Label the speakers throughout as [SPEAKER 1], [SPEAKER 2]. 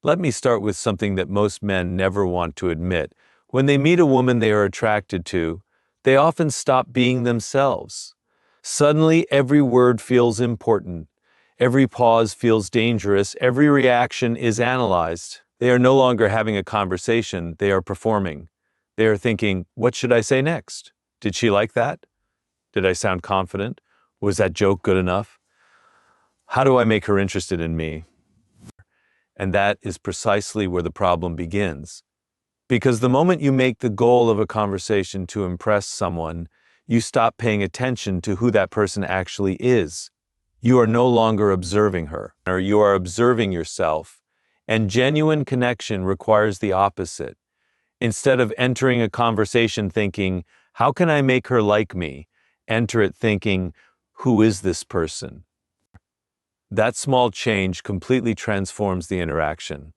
[SPEAKER 1] Let me start with something that most men never want to admit. When they meet a woman they are attracted to, they often stop being themselves. Suddenly, every word feels important. Every pause feels dangerous. Every reaction is analyzed. They are no longer having a conversation, they are performing. They are thinking, what should I say next? Did she like that? Did I sound confident? Was that joke good enough? How do I make her interested in me? And that is precisely where the problem begins. Because the moment you make the goal of a conversation to impress someone, you stop paying attention to who that person actually is. You are no longer observing her, or you are observing yourself. And genuine connection requires the opposite. Instead of entering a conversation thinking, how can I make her like me? Enter it thinking, who is this person? That small change completely transforms the interaction.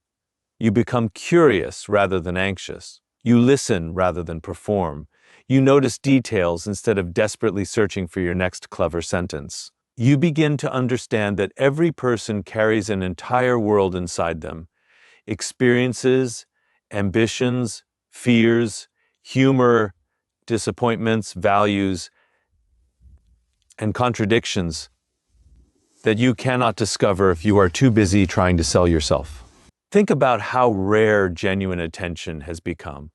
[SPEAKER 1] You become curious rather than anxious. You listen rather than perform. You notice details instead of desperately searching for your next clever sentence. You begin to understand that every person carries an entire world inside them. Experiences, ambitions, fears, humor, disappointments, values, and contradictions that you cannot discover if you are too busy trying to sell yourself. Think about how rare genuine attention has become.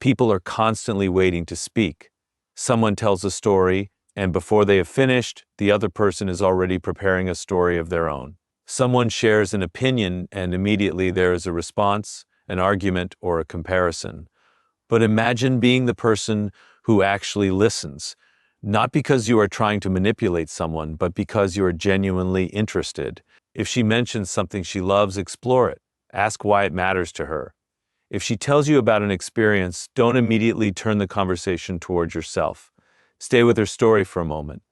[SPEAKER 1] People are constantly waiting to speak. Someone tells a story, and before they have finished, the other person is already preparing a story of their own. Someone shares an opinion, and immediately there is a response, an argument, or a comparison. But imagine being the person who actually listens, not because you are trying to manipulate someone, but because you are genuinely interested. If she mentions something she loves, explore it. Ask why it matters to her. If she tells you about an experience, don't immediately turn the conversation towards yourself. Stay with her story for a moment.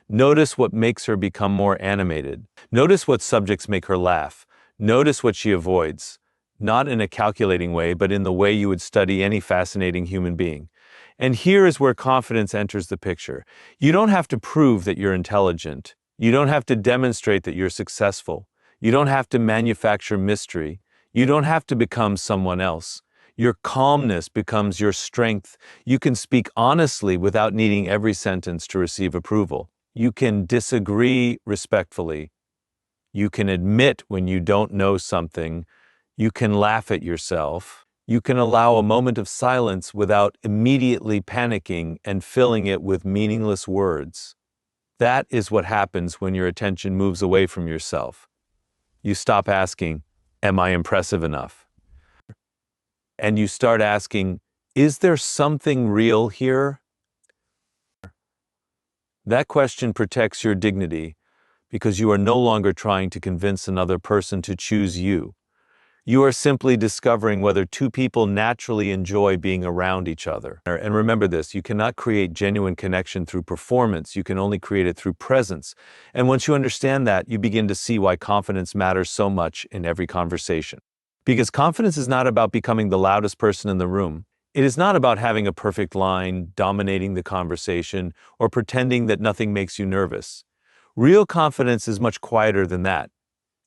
[SPEAKER 1] Notice what makes her become more animated. Notice what subjects make her laugh. Notice what she avoids. Not in a calculating way, but in the way you would study any fascinating human being. And here is where confidence enters the picture. You don't have to prove that you're intelligent. You don't have to demonstrate that you're successful. You don't have to manufacture mystery. You don't have to become someone else. Your calmness becomes your strength. You can speak honestly without needing every sentence to receive approval. You can disagree respectfully. You can admit when you don't know something. You can laugh at yourself. You can allow a moment of silence without immediately panicking and filling it with meaningless words. That is what happens when your attention moves away from yourself. You stop asking, am I impressive enough? And you start asking, is there something real here? That question protects your dignity because you are no longer trying to convince another person to choose you. You are simply discovering whether two people naturally enjoy being around each other. And remember this, you cannot create genuine connection through performance, you can only create it through presence. And once you understand that, you begin to see why confidence matters so much in every conversation. Because confidence is not about becoming the loudest person in the room. It is not about having a perfect line, dominating the conversation, or pretending that nothing makes you nervous. Real confidence is much quieter than that.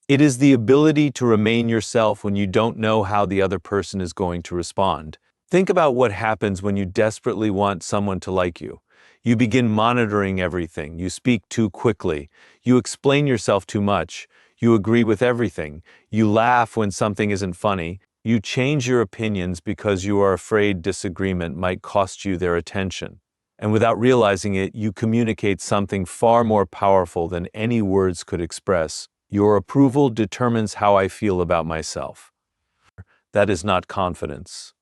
[SPEAKER 1] It is the ability to remain yourself when you don't know how the other person is going to respond. Think about what happens when you desperately want someone to like you. You begin monitoring everything. You speak too quickly. You explain yourself too much. You agree with everything. You laugh when something isn't funny. You change your opinions because you are afraid disagreement might cost you their attention. And without realizing it, you communicate something far more powerful than any words could express. Your approval determines how I feel about myself. That is not confidence.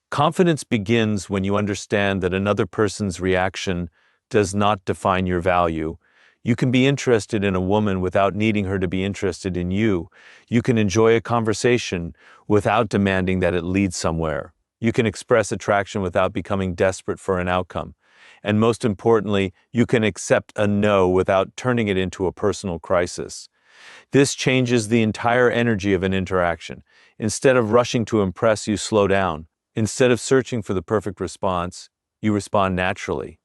[SPEAKER 1] Confidence begins when you understand that another person's reaction does not define your value. You can be interested in a woman without needing her to be interested in you. You can enjoy a conversation without demanding that it lead somewhere. You can express attraction without becoming desperate for an outcome. And most importantly, you can accept a no without turning it into a personal crisis. This changes the entire energy of an interaction. Instead of rushing to impress, you slow down. Instead of searching for the perfect response, you respond naturally.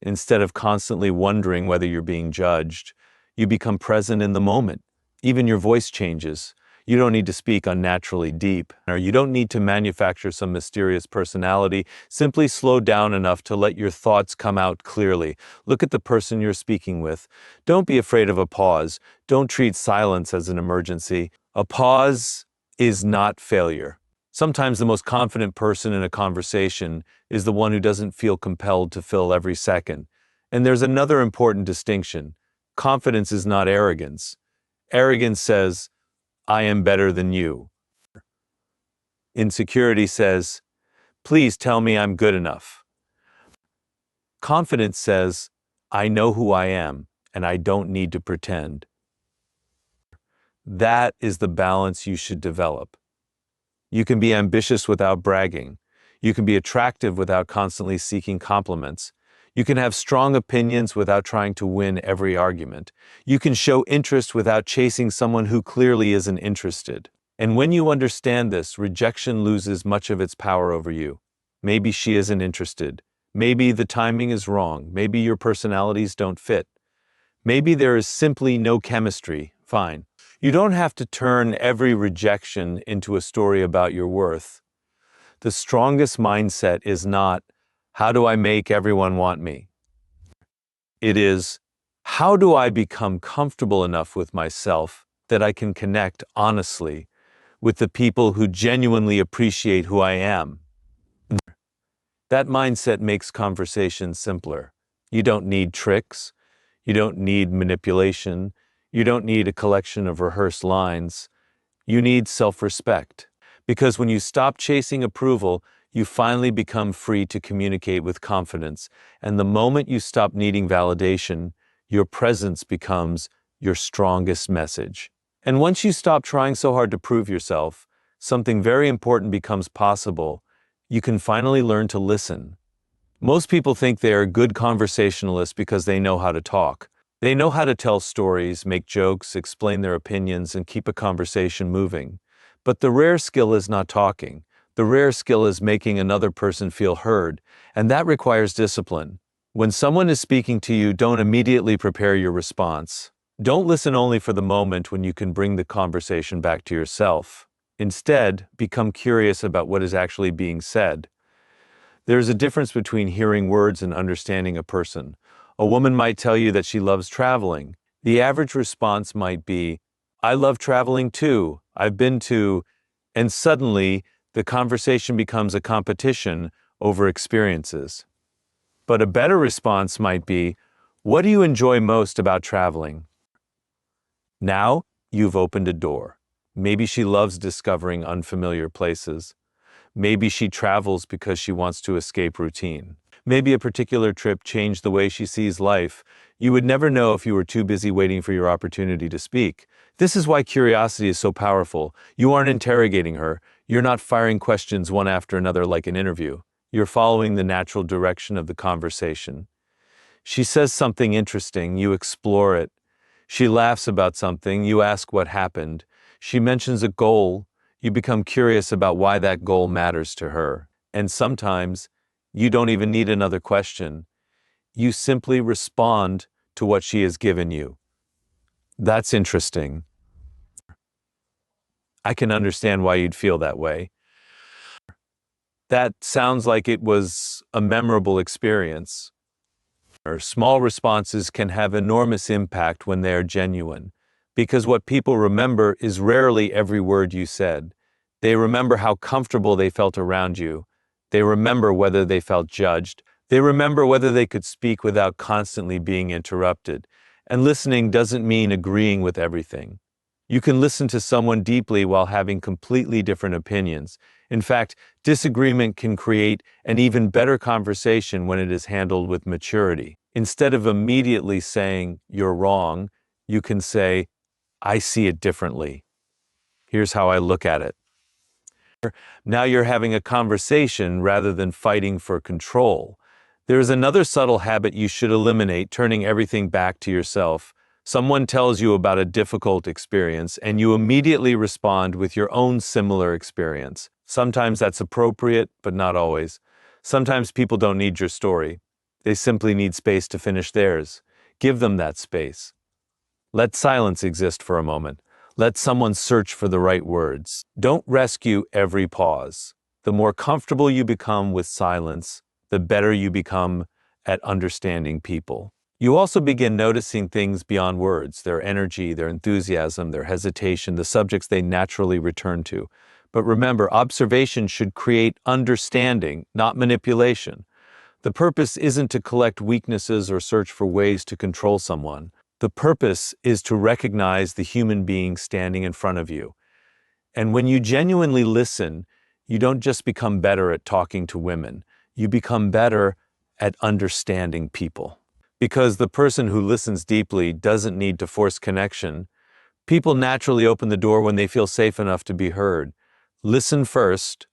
[SPEAKER 1] Instead of constantly wondering whether you're being judged, you become present in the moment. Even your voice changes. You don't need to speak unnaturally deep, or you don't need to manufacture some mysterious personality. Simply slow down enough to let your thoughts come out clearly. Look at the person you're speaking with. Don't be afraid of a pause. Don't treat silence as an emergency. A pause is not failure. Sometimes the most confident person in a conversation is the one who doesn't feel compelled to fill every second. And there's another important distinction. Confidence is not arrogance. Arrogance says, I am better than you. Insecurity says, please tell me I'm good enough. Confidence says, I know who I am, and I don't need to pretend. That is the balance you should develop. You can be ambitious without bragging. You can be attractive without constantly seeking compliments. You can have strong opinions without trying to win every argument. You can show interest without chasing someone who clearly isn't interested. And when you understand this, rejection loses much of its power over you. Maybe she isn't interested. Maybe the timing is wrong. Maybe your personalities don't fit. Maybe there is simply no chemistry. Fine. You don't have to turn every rejection into a story about your worth. The strongest mindset is not, how do I make everyone want me? It is, how do I become comfortable enough with myself that I can connect honestly with the people who genuinely appreciate who I am? That mindset makes conversations simpler. You don't need tricks. You don't need manipulation. You don't need a collection of rehearsed lines. You need self-respect. Because when you stop chasing approval, you finally become free to communicate with confidence. And the moment you stop needing validation, your presence becomes your strongest message. And once you stop trying so hard to prove yourself, something very important becomes possible. You can finally learn to listen. Most people think they are good conversationalists because they know how to talk. They know how to tell stories, make jokes, explain their opinions, and keep a conversation moving. But the rare skill is not talking. The rare skill is making another person feel heard, and that requires discipline. When someone is speaking to you, don't immediately prepare your response. Don't listen only for the moment when you can bring the conversation back to yourself. Instead, become curious about what is actually being said. There is a difference between hearing words and understanding a person. A woman might tell you that she loves traveling. The average response might be, I love traveling too, I've been to, and suddenly the conversation becomes a competition over experiences. But a better response might be, what do you enjoy most about traveling? Now you've opened a door. Maybe she loves discovering unfamiliar places. Maybe she travels because she wants to escape routine. Maybe a particular trip changed the way she sees life. You would never know if you were too busy waiting for your opportunity to speak. This is why curiosity is so powerful. You aren't interrogating her. You're not firing questions one after another like an interview. You're following the natural direction of the conversation. She says something interesting, you explore it. She laughs about something, you ask what happened. She mentions a goal, you become curious about why that goal matters to her. And sometimes, you don't even need another question. You simply respond to what she has given you. That's interesting. I can understand why you'd feel that way. That sounds like it was a memorable experience. Or small responses can have enormous impact when they are genuine, because what people remember is rarely every word you said. They remember how comfortable they felt around you. They remember whether they felt judged. They remember whether they could speak without constantly being interrupted. And listening doesn't mean agreeing with everything. You can listen to someone deeply while having completely different opinions. In fact, disagreement can create an even better conversation when it is handled with maturity. Instead of immediately saying, you're wrong, you can say, I see it differently. Here's how I look at it. Now you're having a conversation rather than fighting for control. There is another subtle habit you should eliminate, turning everything back to yourself. Someone tells you about a difficult experience, and you immediately respond with your own similar experience. Sometimes that's appropriate, but not always. Sometimes people don't need your story. They simply need space to finish theirs. Give them that space. Let silence exist for a moment. Let someone search for the right words. Don't rescue every pause. The more comfortable you become with silence, the better you become at understanding people. You also begin noticing things beyond words, their energy, their enthusiasm, their hesitation, the subjects they naturally return to. But remember, observation should create understanding, not manipulation. The purpose isn't to collect weaknesses or search for ways to control someone. The purpose is to recognize the human being standing in front of you. And when you genuinely listen, you don't just become better at talking to women, you become better at understanding people. Because the person who listens deeply doesn't need to force connection. People naturally open the door when they feel safe enough to be heard. Listen first,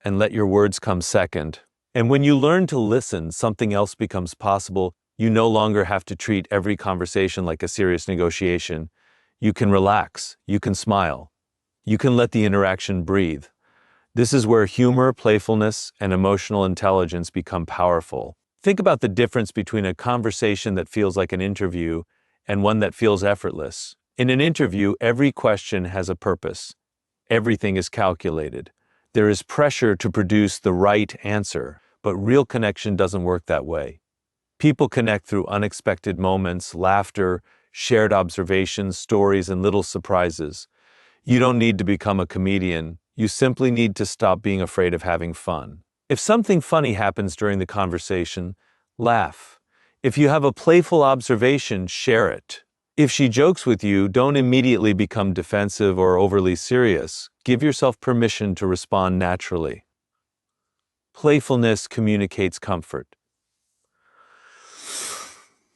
[SPEAKER 1] and let your words come second. And when you learn to listen, something else becomes possible. You no longer have to treat every conversation like a serious negotiation. You can relax, you can smile, you can let the interaction breathe. This is where humor, playfulness, and emotional intelligence become powerful. Think about the difference between a conversation that feels like an interview and one that feels effortless. In an interview, every question has a purpose. Everything is calculated. There is pressure to produce the right answer, but real connection doesn't work that way. People connect through unexpected moments, laughter, shared observations, stories, and little surprises. You don't need to become a comedian. You simply need to stop being afraid of having fun. If something funny happens during the conversation, laugh. If you have a playful observation, share it. If she jokes with you, don't immediately become defensive or overly serious. Give yourself permission to respond naturally. Playfulness communicates comfort.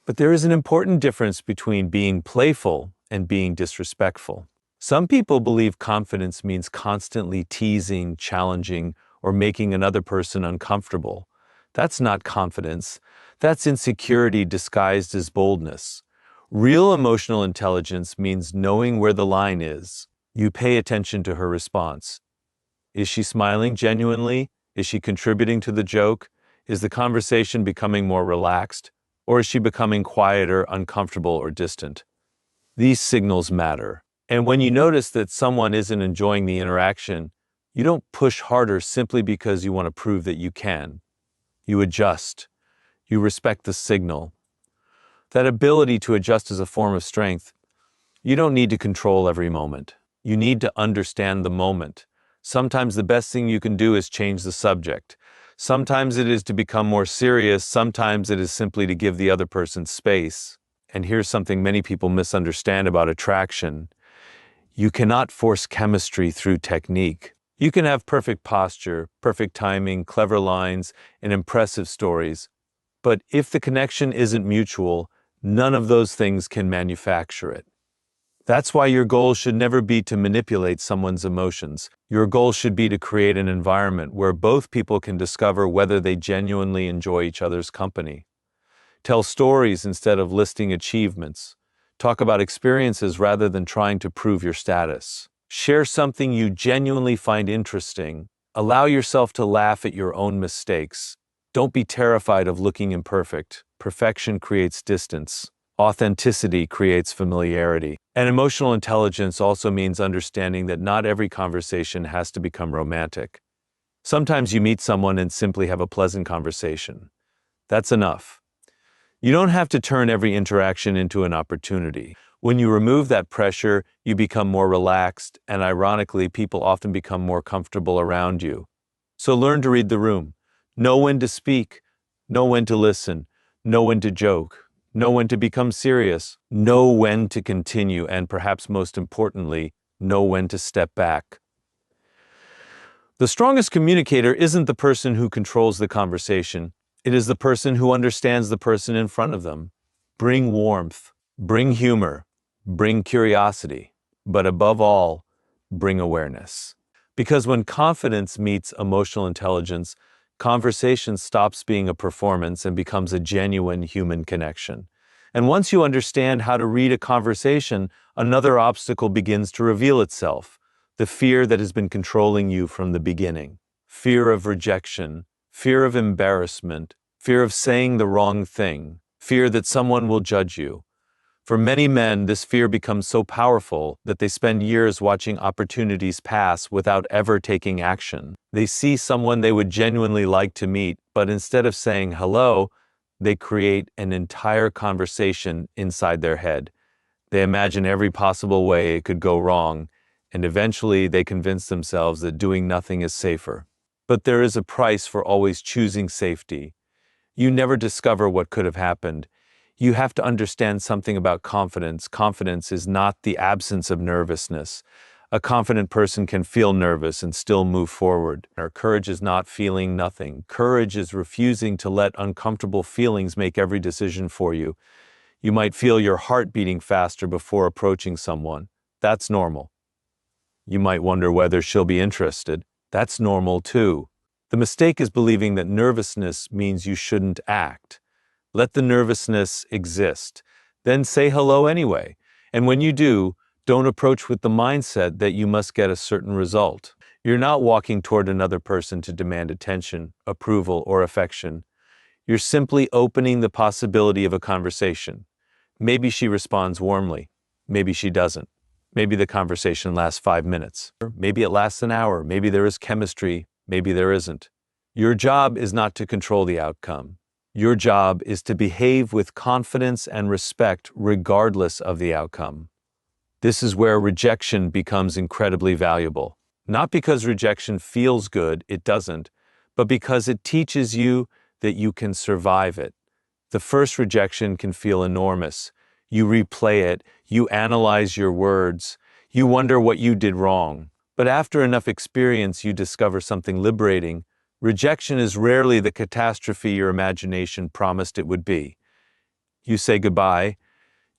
[SPEAKER 1] But there is an important difference between being playful and being disrespectful. Some people believe confidence means constantly teasing, challenging, or making another person uncomfortable. That's not confidence. That's insecurity disguised as boldness. Real emotional intelligence means knowing where the line is. You pay attention to her response. Is she smiling genuinely? Is she contributing to the joke? Is the conversation becoming more relaxed? Or is she becoming quieter, uncomfortable, or distant? These signals matter. And when you notice that someone isn't enjoying the interaction, you don't push harder simply because you want to prove that you can. You adjust. You respect the signal. That ability to adjust is a form of strength. You don't need to control every moment. You need to understand the moment. Sometimes the best thing you can do is change the subject. Sometimes it is to become more serious. Sometimes it is simply to give the other person space. And here's something many people misunderstand about attraction. You cannot force chemistry through technique. You can have perfect posture, perfect timing, clever lines, and impressive stories. But if the connection isn't mutual, none of those things can manufacture it. That's why your goal should never be to manipulate someone's emotions. Your goal should be to create an environment where both people can discover whether they genuinely enjoy each other's company. Tell stories instead of listing achievements. Talk about experiences rather than trying to prove your status. Share something you genuinely find interesting. Allow yourself to laugh at your own mistakes. Don't be terrified of looking imperfect. Perfection creates distance. Authenticity creates familiarity. And emotional intelligence also means understanding that not every conversation has to become romantic. Sometimes you meet someone and simply have a pleasant conversation. That's enough. You don't have to turn every interaction into an opportunity. When you remove that pressure, you become more relaxed, and ironically, people often become more comfortable around you. So learn to read the room. Know when to speak. Know when to listen. Know when to joke. Know when to become serious. Know when to continue, and perhaps most importantly, know when to step back. The strongest communicator isn't the person who controls the conversation. It is the person who understands the person in front of them. Bring warmth, bring humor, bring curiosity, but above all, bring awareness. Because when confidence meets emotional intelligence, conversation stops being a performance and becomes a genuine human connection. And once you understand how to read a conversation, another obstacle begins to reveal itself. The fear that has been controlling you from the beginning. Fear of rejection, fear of embarrassment, fear of saying the wrong thing, fear that someone will judge you. For many men, this fear becomes so powerful that they spend years watching opportunities pass without ever taking action. They see someone they would genuinely like to meet, but instead of saying hello, they create an entire conversation inside their head. They imagine every possible way it could go wrong, and eventually they convince themselves that doing nothing is safer. But there is a price for always choosing safety. You never discover what could have happened. You have to understand something about confidence. Confidence is not the absence of nervousness. A confident person can feel nervous and still move forward. Or courage is not feeling nothing. Courage is refusing to let uncomfortable feelings make every decision for you. You might feel your heart beating faster before approaching someone. That's normal. You might wonder whether she'll be interested. That's normal too. The mistake is believing that nervousness means you shouldn't act. Let the nervousness exist. Then say hello anyway. And when you do, don't approach with the mindset that you must get a certain result. You're not walking toward another person to demand attention, approval, or affection. You're simply opening the possibility of a conversation. Maybe she responds warmly. Maybe she doesn't. Maybe the conversation lasts 5 minutes. Maybe it lasts an hour. Maybe there is chemistry. Maybe there isn't. Your job is not to control the outcome. Your job is to behave with confidence and respect regardless of the outcome. This is where rejection becomes incredibly valuable. Not because rejection feels good, it doesn't, but because it teaches you that you can survive it. The first rejection can feel enormous. You replay it, you analyze your words, you wonder what you did wrong. But after enough experience, you discover something liberating. Rejection is rarely the catastrophe your imagination promised it would be. You say goodbye,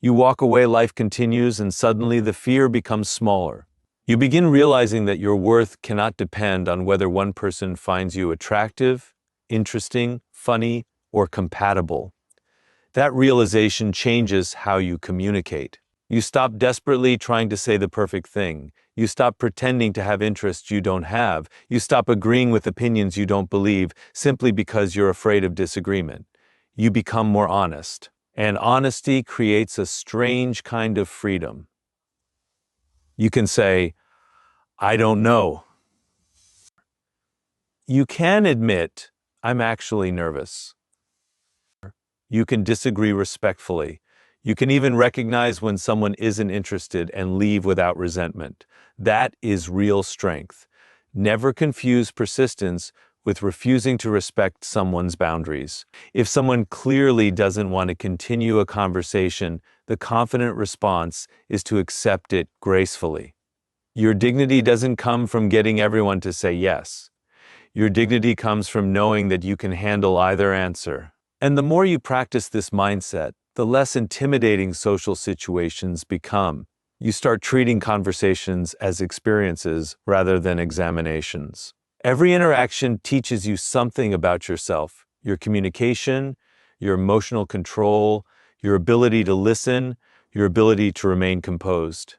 [SPEAKER 1] you walk away, life continues, and suddenly the fear becomes smaller. You begin realizing that your worth cannot depend on whether one person finds you attractive, interesting, funny, or compatible. That realization changes how you communicate. You stop desperately trying to say the perfect thing. You stop pretending to have interests you don't have. You stop agreeing with opinions you don't believe simply because you're afraid of disagreement. You become more honest. And honesty creates a strange kind of freedom. You can say, I don't know. You can admit, I'm actually nervous. You can disagree respectfully. You can even recognize when someone isn't interested and leave without resentment. That is real strength. Never confuse persistence with refusing to respect someone's boundaries. If someone clearly doesn't want to continue a conversation, the confident response is to accept it gracefully. Your dignity doesn't come from getting everyone to say yes. Your dignity comes from knowing that you can handle either answer. And the more you practice this mindset, the less intimidating social situations become. You start treating conversations as experiences rather than examinations. Every interaction teaches you something about yourself, your communication, your emotional control, your ability to listen, your ability to remain composed.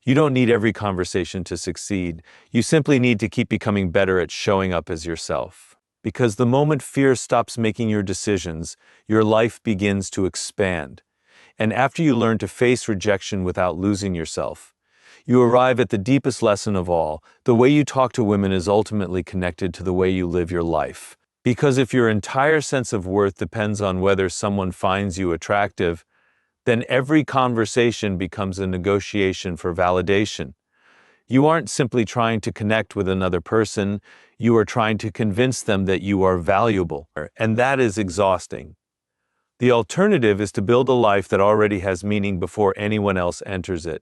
[SPEAKER 1] You don't need every conversation to succeed. You simply need to keep becoming better at showing up as yourself. Because the moment fear stops making your decisions, your life begins to expand. And after you learn to face rejection without losing yourself, you arrive at the deepest lesson of all. The way you talk to women is ultimately connected to the way you live your life. Because if your entire sense of worth depends on whether someone finds you attractive, then every conversation becomes a negotiation for validation. You aren't simply trying to connect with another person, you are trying to convince them that you are valuable, and that is exhausting. The alternative is to build a life that already has meaning before anyone else enters it.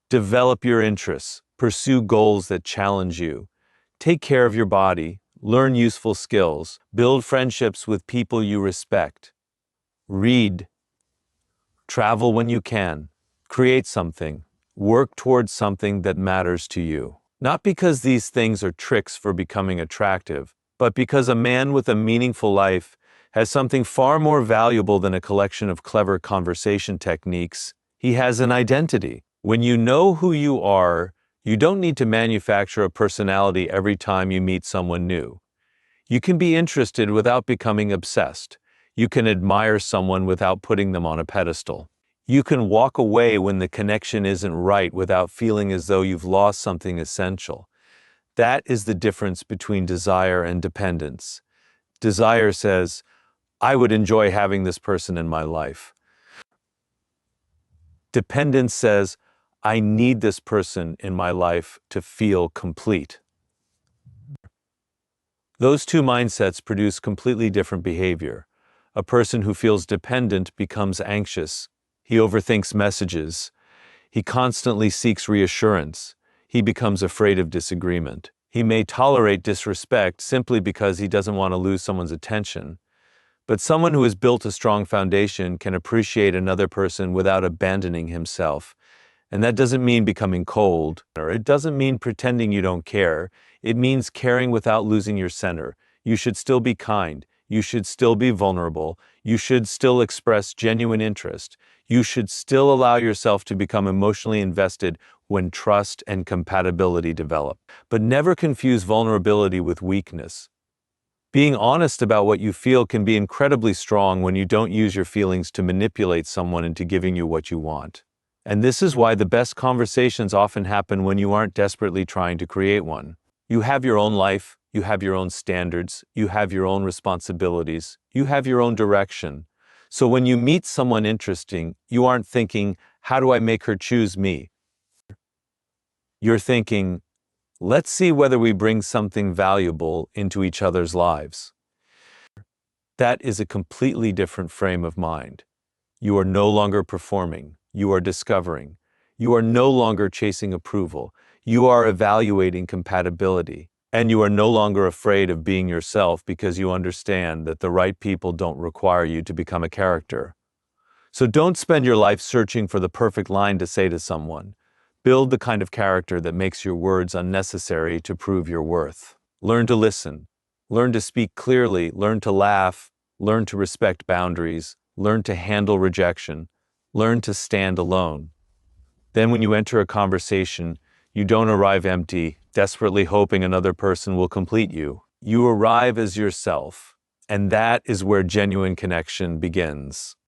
[SPEAKER 1] Develop your interests, pursue goals that challenge you, take care of your body, learn useful skills, build friendships with people you respect. Read. Travel when you can. Create something. Work towards something that matters to you. Not because these things are tricks for becoming attractive, but because a man with a meaningful life has something far more valuable than a collection of clever conversation techniques. He has an identity. When you know who you are, you don't need to manufacture a personality every time you meet someone new. You can be interested without becoming obsessed. You can admire someone without putting them on a pedestal. You can walk away when the connection isn't right without feeling as though you've lost something essential. That is the difference between desire and dependence. Desire says, I would enjoy having this person in my life. Dependence says, I need this person in my life to feel complete. Those two mindsets produce completely different behavior. A person who feels dependent becomes anxious. He overthinks messages. He constantly seeks reassurance. He becomes afraid of disagreement. He may tolerate disrespect simply because he doesn't want to lose someone's attention. But someone who has built a strong foundation can appreciate another person without abandoning himself. And that doesn't mean becoming cold, or it doesn't mean pretending you don't care. It means caring without losing your center. You should still be kind. You should still be vulnerable. You should still express genuine interest. You should still allow yourself to become emotionally invested when trust and compatibility develop. But never confuse vulnerability with weakness. Being honest about what you feel can be incredibly strong when you don't use your feelings to manipulate someone into giving you what you want. And this is why the best conversations often happen when you aren't desperately trying to create one. You have your own life, you have your own standards, you have your own responsibilities, you have your own direction. So when you meet someone interesting, you aren't thinking, how do I make her choose me? You're thinking, let's see whether we bring something valuable into each other's lives. That is a completely different frame of mind. You are no longer performing. You are discovering. You are no longer chasing approval. You are evaluating compatibility. And you are no longer afraid of being yourself because you understand that the right people don't require you to become a character. So don't spend your life searching for the perfect line to say to someone. Build the kind of character that makes your words unnecessary to prove your worth. Learn to listen. Learn to speak clearly. Learn to laugh. Learn to respect boundaries. Learn to handle rejection. Learn to stand alone. Then when you enter a conversation, you don't arrive empty, desperately hoping another person will complete you. You arrive as yourself, and that is where genuine connection begins.